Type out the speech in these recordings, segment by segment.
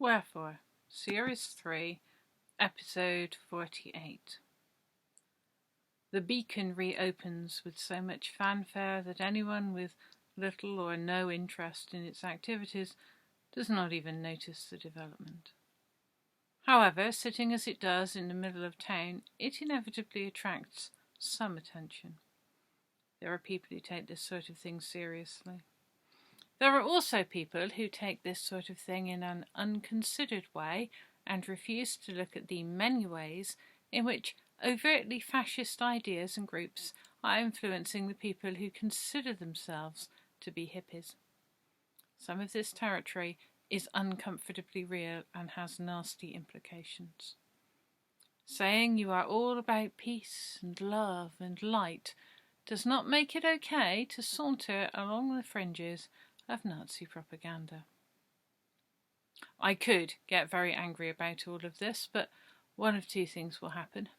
Wherefore, Series 3, Episode 48. The beacon reopens with so much fanfare that anyone with little or no interest in its activities does not even notice the development. However, sitting as it does in the middle of town, it inevitably attracts some attention. There are people who take this sort of thing seriously. There are also people who take this sort of thing in an unconsidered way and refuse to look at the many ways in which overtly fascist ideas and groups are influencing the people who consider themselves to be hippies. Some of this territory is uncomfortably real and has nasty implications. Saying you are all about peace and love and light does not make it okay to saunter along the fringes of Nazi propaganda. I could get very angry about all of this, but one of two things will happen.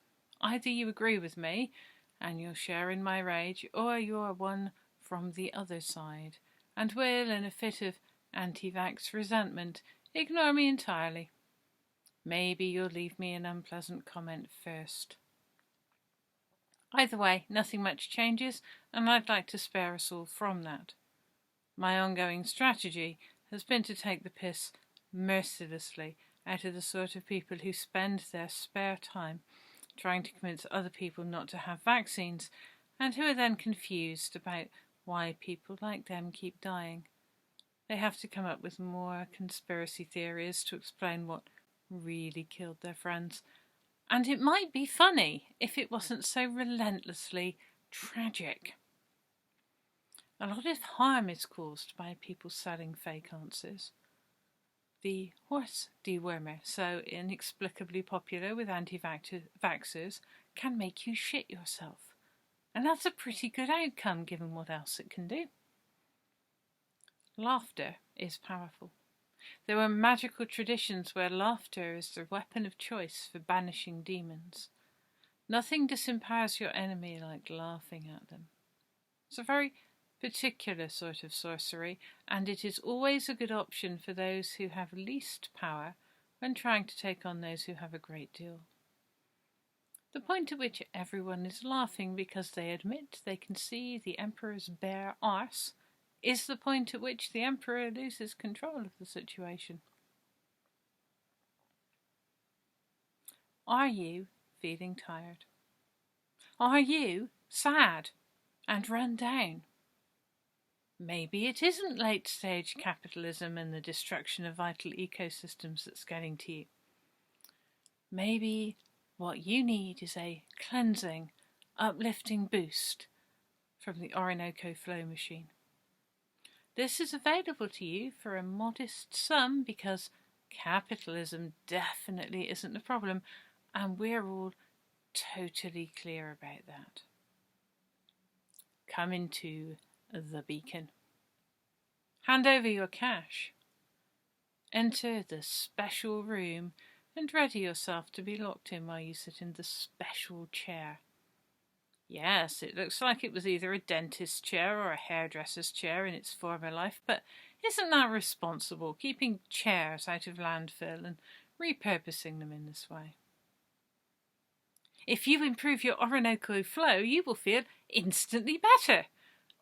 Either you agree with me, and you'll share in my rage, or you're one from the other side, and will, in a fit of anti-vax resentment, ignore me entirely. Maybe you'll leave me an unpleasant comment first. Either way, nothing much changes, and I'd like to spare us all from that. My ongoing strategy has been to take the piss mercilessly out of the sort of people who spend their spare time trying to convince other people not to have vaccines, and who are then confused about why people like them keep dying. They have to come up with more conspiracy theories to explain what really killed their friends, and it might be funny if it wasn't so relentlessly tragic. A lot of harm is caused by people selling fake answers. The horse dewormer, so inexplicably popular with anti-vaxxers, can make you shit yourself. And that's a pretty good outcome given what else it can do. Laughter is powerful. There are magical traditions where laughter is the weapon of choice for banishing demons. Nothing disempowers your enemy like laughing at them. It's a very particular sort of sorcery, and it is always a good option for those who have least power when trying to take on those who have a great deal. The point at which everyone is laughing because they admit they can see the Emperor's bare arse is the point at which the Emperor loses control of the situation. Are you feeling tired? Are you sad and run down? Maybe it isn't late-stage capitalism and the destruction of vital ecosystems that's getting to you. Maybe what you need is a cleansing, uplifting boost from the Orinoco flow machine. This is available to you for a modest sum because capitalism definitely isn't the problem, and we're all totally clear about that. Come into the beacon. Hand over your cash. Enter the special room and ready yourself to be locked in while you sit in the special chair. Yes, it looks like it was either a dentist's chair or a hairdresser's chair in its former life, but isn't that responsible, keeping chairs out of landfill and repurposing them in this way? If you improve your Orinoco flow, you will feel instantly better.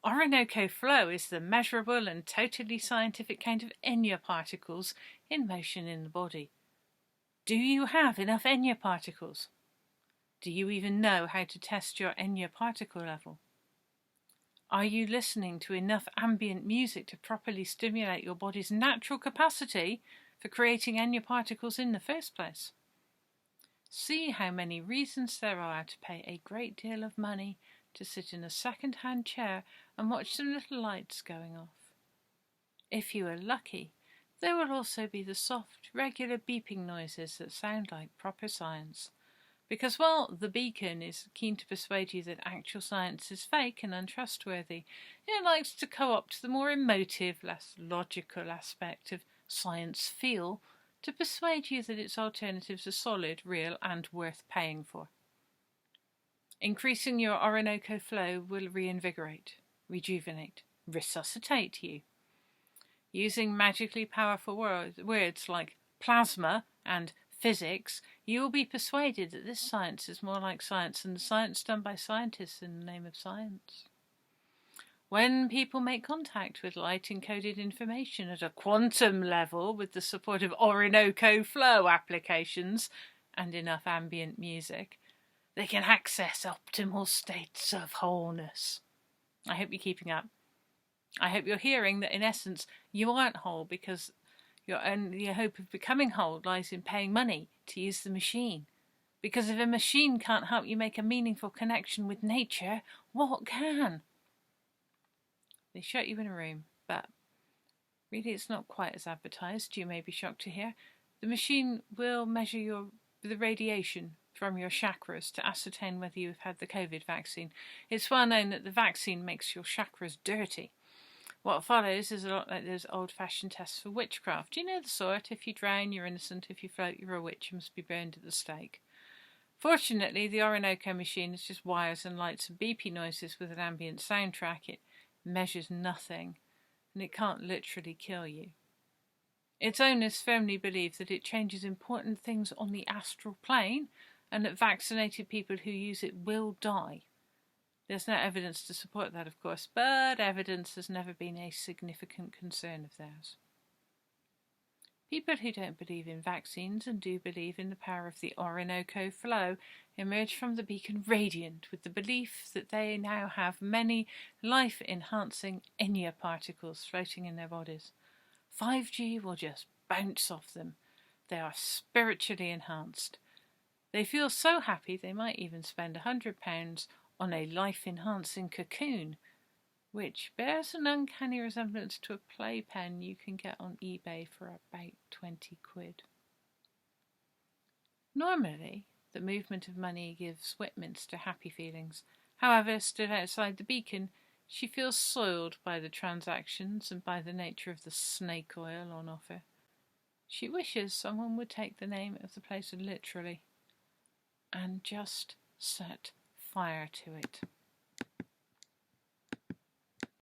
Orinoco flow is the measurable and totally scientific count of Enya particles in motion in the body. Do you have enough Enya particles? Do you even know how to test your Enya particle level? Are you listening to enough ambient music to properly stimulate your body's natural capacity for creating Enya particles in the first place? See how many reasons there are to pay a great deal of money to sit in a second-hand chair and watch some little lights going off. If you are lucky, there will also be the soft, regular beeping noises that sound like proper science. Because while the beacon is keen to persuade you that actual science is fake and untrustworthy, it likes to co-opt the more emotive, less logical aspect of science feel to persuade you that its alternatives are solid, real, and worth paying for. Increasing your Orinoco flow will reinvigorate, rejuvenate, resuscitate you. Using magically powerful words like plasma and physics, you will be persuaded that this science is more like science than the science done by scientists in the name of science. When people make contact with light-encoded information at a quantum level with the support of Orinoco flow applications and enough ambient music, they can access optimal states of wholeness. I hope you're keeping up. I hope you're hearing that in essence you aren't whole because your only hope of becoming whole lies in paying money to use the machine. Because if a machine can't help you make a meaningful connection with nature, what can? They shut you in a room, but really it's not quite as advertised, you may be shocked to hear. The machine will measure the radiation from your chakras to ascertain whether you have had the COVID vaccine. It's well known that the vaccine makes your chakras dirty. What follows is a lot like those old-fashioned tests for witchcraft. You know the sort, if you drown, you're innocent, if you float, you're a witch, you must be burned at the stake. Fortunately, the Orinoco machine is just wires and lights and beepy noises with an ambient soundtrack. It measures nothing, and it can't literally kill you. Its owners firmly believe that it changes important things on the astral plane, and that vaccinated people who use it will die. There's no evidence to support that, of course, but evidence has never been a significant concern of theirs. People who don't believe in vaccines and do believe in the power of the Orinoco flow emerge from the beacon radiant with the belief that they now have many life-enhancing Enya particles floating in their bodies. 5G will just bounce off them. They are spiritually enhanced. They feel so happy they might even spend £100 on a life-enhancing cocoon, which bears an uncanny resemblance to a playpen you can get on eBay for about 20 quid. Normally, the movement of money gives Whitminster happy feelings. However, stood outside the beacon, she feels soiled by the transactions and by the nature of the snake oil on offer. She wishes someone would take the name of the place literally and just set fire to it.